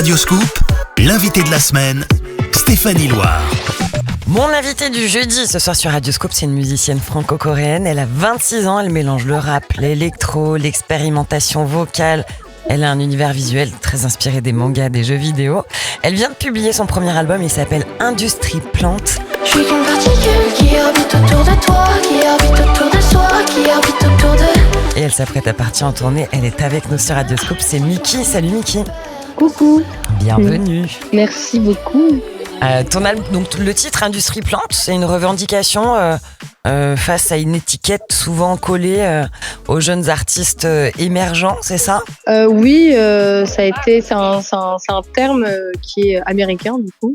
Radioscoop, l'invité de la semaine, Stéphanie Loire. Mon invité du jeudi ce soir sur Radioscoop, c'est une musicienne franco-coréenne. Elle a 26 ans, elle mélange le rap, l'électro, l'expérimentation vocale. Elle a un univers visuel très inspiré des mangas, des jeux vidéo. Elle vient de publier son premier album, il s'appelle Industrie Plante. Je suis qu'une particule qui orbite autour de toi, qui orbite autour de soi, qui orbite autour de... Et elle s'apprête à partir en tournée. Elle est avec nous sur Radioscoop, c'est Miki. Salut Miki. Coucou. Bienvenue. Merci beaucoup. Ton album, donc le titre Industrie Plante, c'est une revendication face à une étiquette souvent collée aux jeunes artistes émergents, c'est ça? Oui, ça a été, c'est un terme qui est américain du coup,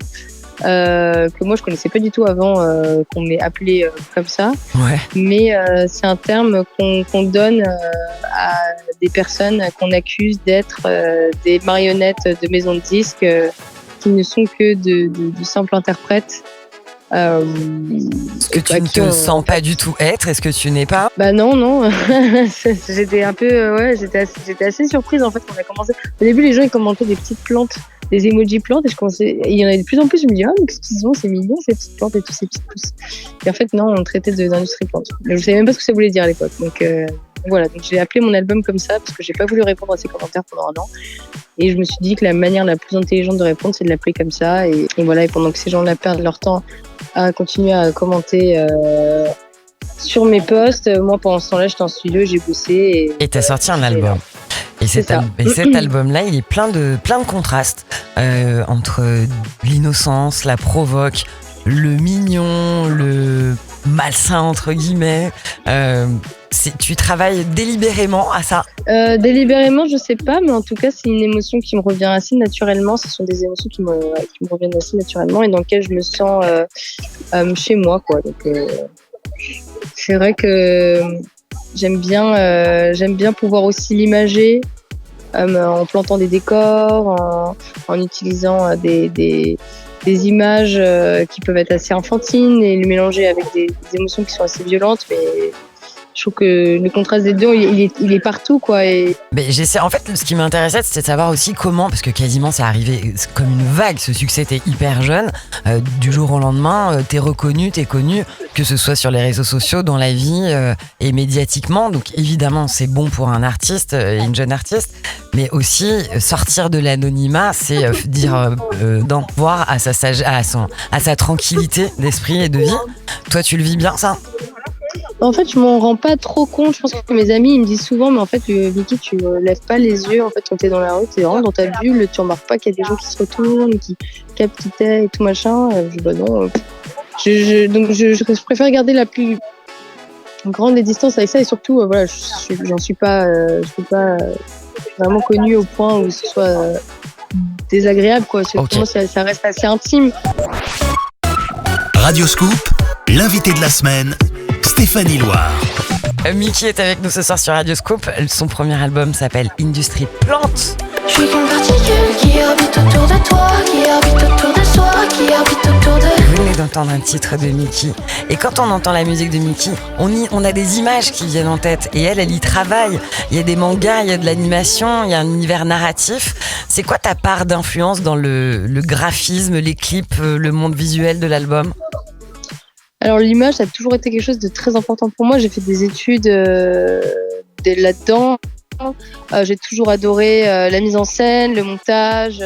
que moi je connaissais pas du tout avant qu'on m'ait appelé comme ça. Ouais. Mais c'est un terme qu'on donne à des personnes qu'on accuse d'être des marionnettes de maisons de disques qui ne sont que de simples interprètes. Ce que tu ne te sens pas du tout être, est-ce que tu n'es pas? Bah non. J'étais un peu, j'étais assez surprise en fait quand on a commencé. Au début, les gens ils commentaient des petites plantes, des emojis plantes, et il y en avait de plus en plus. Je me dis excusez-moi, c'est mignon ces petites plantes et tous ces petites pousses. Et en fait non, on traitait d'industrie plante. Je savais même pas ce que ça voulait dire à l'époque. Donc voilà, donc j'ai appelé mon album comme ça parce que j'ai pas voulu répondre à ces commentaires pendant un an. Et je me suis dit que la manière la plus intelligente de répondre, c'est de l'appeler comme ça. Et voilà, et pendant que ces gens-là perdent leur temps à continuer à commenter sur mes posts, moi pendant ce temps-là, j'étais en studio, j'ai bossé. Et t'as sorti un album. Et cet album-là, il est plein de contrastes entre l'innocence, la provoque, le mignon, le malsain entre guillemets. Tu travailles délibérément à ça? Délibérément, je sais pas, mais en tout cas, c'est une émotion qui me revient assez naturellement. Ce sont des émotions qui me reviennent assez naturellement et dans lesquelles je me sens chez moi, quoi. Donc, c'est vrai que j'aime bien pouvoir aussi l'imager en plantant des décors, en utilisant des images qui peuvent être assez enfantines et le mélanger avec des émotions qui sont assez violentes, mais je trouve que le contraste des deux, il est partout, quoi. Mais j'essaie. En fait, ce qui m'intéressait, c'était de savoir aussi comment, parce que quasiment c'est arrivé comme une vague. Ce succès, t'es hyper jeune, du jour au lendemain, t'es reconnu, t'es connu, que ce soit sur les réseaux sociaux, dans la vie et médiatiquement. Donc évidemment, c'est bon pour un artiste, une jeune artiste, mais aussi sortir de l'anonymat, c'est dire d'en voir à sa tranquillité d'esprit et de vie. Toi, tu le vis bien, ça? En fait, je m'en rends pas trop compte. Je pense que mes amis ils me disent souvent, mais en fait, Vicky, tu lèves pas les yeux. En fait, quand t'es dans la rue, t'es vraiment dans ta bulle. Tu remarques pas qu'il y a des gens qui se retournent, qui captent qui t'es et tout machin. Je dis bah non. Donc, je préfère garder la plus grande des distances avec ça et surtout, voilà, je suis pas vraiment connue au point où ce soit désagréable, quoi. Okay. Pour moi, ça reste assez intime. Radioscoop, l'invité de la semaine, Stéphanie Loire. Miki est avec nous ce soir sur Radioscoop. Son premier album s'appelle Industrie Plante. Je suis qu'une particule qui orbite autour de toi, qui orbite autour de soi, qui orbite autour de... Vous venez d'entendre un titre de Miki. Et quand on entend la musique de Miki, on a des images qui viennent en tête. Et elle y travaille. Il y a des mangas, il y a de l'animation, il y a un univers narratif. C'est quoi ta part d'influence dans le graphisme, les clips, le monde visuel de l'album? Alors l'image, ça a toujours été quelque chose de très important pour moi. J'ai fait des études là-dedans. J'ai toujours adoré la mise en scène, le montage,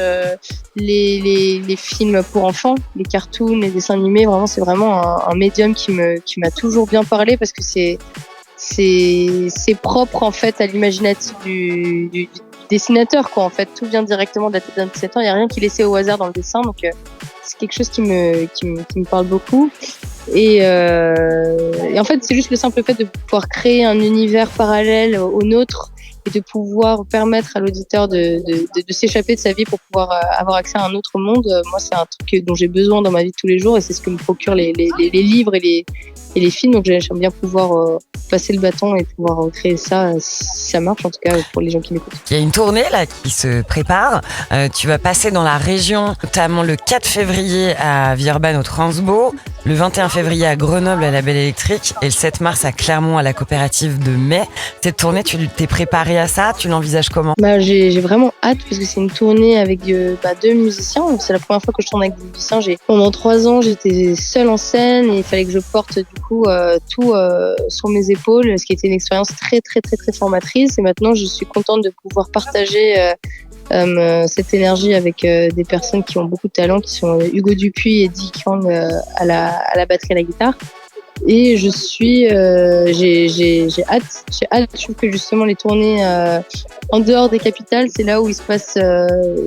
les films pour enfants, les cartoons, les dessins animés. Vraiment, c'est vraiment un médium qui m'a toujours bien parlé parce que c'est propre en fait à l'imaginatif du dessinateur, quoi. En fait, tout vient directement de la tête d'un dessinateur. Il y a rien qui est laissé au hasard dans le dessin, donc c'est quelque chose qui me parle beaucoup. Et en fait, c'est juste le simple fait de pouvoir créer un univers parallèle au nôtre et de pouvoir permettre à l'auditeur de s'échapper de sa vie pour pouvoir avoir accès à un autre monde. Moi, c'est un truc dont j'ai besoin dans ma vie de tous les jours et c'est ce que me procurent les livres et les films. Donc, j'aime bien pouvoir passer le bâton et pouvoir créer ça, si ça marche, en tout cas pour les gens qui m'écoutent. Il y a une tournée là qui se prépare. Tu vas passer dans la région, notamment le 4 février à Villeurbanne au Transbo, le 21 février à Grenoble à la Belle Électrique et le 7 mars à Clermont à la coopérative de Mai. Cette tournée, tu t'es préparé préparé à ça? Tu l'envisages comment? J'ai vraiment hâte parce que c'est une tournée avec deux musiciens. Donc, c'est la première fois que je tourne avec des musiciens. Pendant 3 ans, j'étais seule en scène et il fallait que je porte du coup tout sur mes épaules, ce qui était une expérience très très très très formatrice. Et maintenant, je suis contente de pouvoir partager cette énergie avec des personnes qui ont beaucoup de talent, qui sont Hugo Dupuis et Dick Yang à la batterie et à la guitare. Et je suis, j'ai hâte. Je trouve que justement les tournées en dehors des capitales, c'est là où il se passe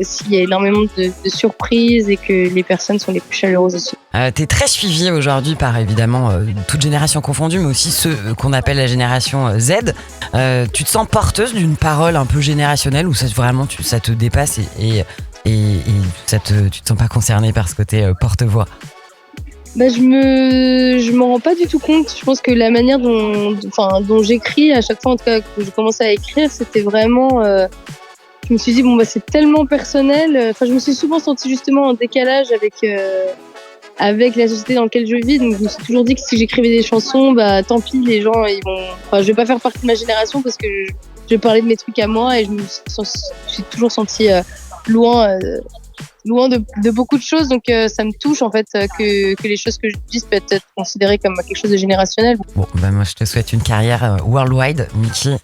aussi, il y a énormément de surprises et que les personnes sont les plus chaleureuses aussi. T'es très suivie aujourd'hui par évidemment toute génération confondue, mais aussi ceux qu'on appelle la génération Z. Tu te sens porteuse d'une parole un peu générationnelle ou ça vraiment ça te dépasse et tu te sens pas concernée par ce côté porte-voix? Je m'en rends pas du tout compte. Je pense que la manière dont j'écris, à chaque fois en tout cas que je commençais à écrire, c'était vraiment. Je me suis dit c'est tellement personnel. Enfin, je me suis souvent sentie justement en décalage avec la société dans laquelle je vis. Donc, je me suis toujours dit que si j'écrivais des chansons, tant pis, les gens ils vont. Enfin, je vais pas faire partie de ma génération parce que je parlais de mes trucs à moi et je me suis toujours sentie loin de beaucoup de choses, donc ça me touche en fait que les choses que je dis peuvent être considérées comme quelque chose de générationnel. Bon, moi je te souhaite une carrière worldwide, Miki.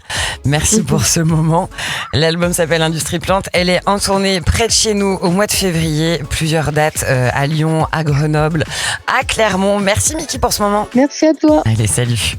Merci pour ce moment. L'album s'appelle Industrie Plante. Elle est en tournée près de chez nous au mois de février. Plusieurs dates à Lyon, à Grenoble, à Clermont. Merci Miki pour ce moment. Merci à toi. Allez, salut.